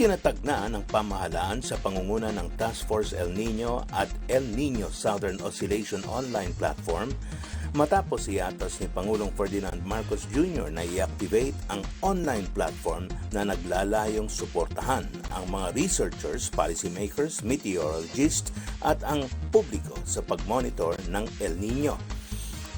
Itinatag na ng pamahalaan sa pangunguna ng Task Force El Nino at El Nino Southern Oscillation Online Platform matapos iatas ni Pangulong Ferdinand Marcos Jr. na i-activate ang online platform na naglalayong suportahan ang mga researchers, policymakers, meteorologists at ang publiko sa pagmonitor ng El Nino.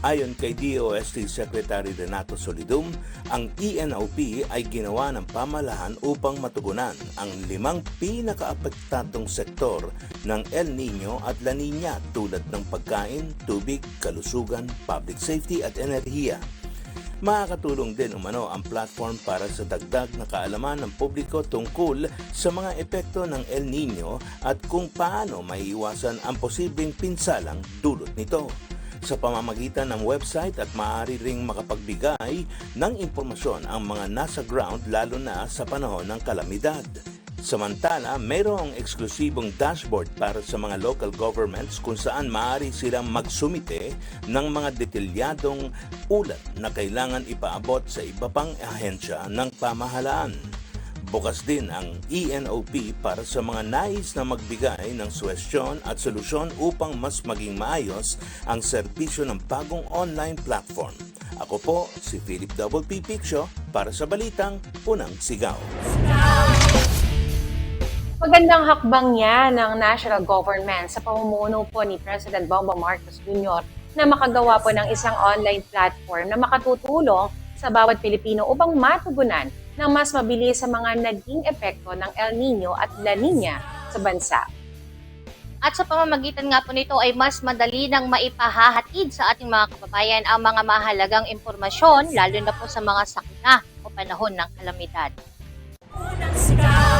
Ayon kay DOST Secretary Renato Solidum, ang ENOP ay ginawa ng pamahalaan upang matugunan ang 5 pinakaapektadong sektor ng El Nino at La Nina tulad ng pagkain, tubig, kalusugan, public safety at enerhiya. Makakatulong din umano ang platform para sa dagdag na kaalaman ng publiko tungkol sa mga epekto ng El Nino at kung paano maiiwasan ang posibleng pinsalang dulot nito. Sa pamamagitan ng website at maaari ring makapagbigay ng impormasyon ang mga nasa ground lalo na sa panahon ng kalamidad. Samantala, mayroong eksklusibong dashboard para sa mga local governments kung saan maaari silang magsumite ng mga detalyadong ulat na kailangan ipaabot sa iba pang ahensya ng pamahalaan. Bukas din ang ENOP para sa mga nais na magbigay ng suwestyon at solusyon upang mas maging maayos ang serbisyo ng bagong online platform. Ako po si Philip P. Piccio para sa Balitang Unang Sigaw. Magandang hakbang niya ng national government sa pamumuno po ni President Bongbong Marcos Jr. na makagawa po ng isang online platform na makatutulong sa bawat Pilipino upang matugunan ng mas mabilis sa mga naging epekto ng El Nino at La Nina sa bansa. At sa pamamagitan nga po nito ay mas madali nang maipahahatid sa ating mga kababayan ang mga mahalagang impormasyon lalo na po sa mga sakuna o panahon ng kalamidad. Unang sigaw.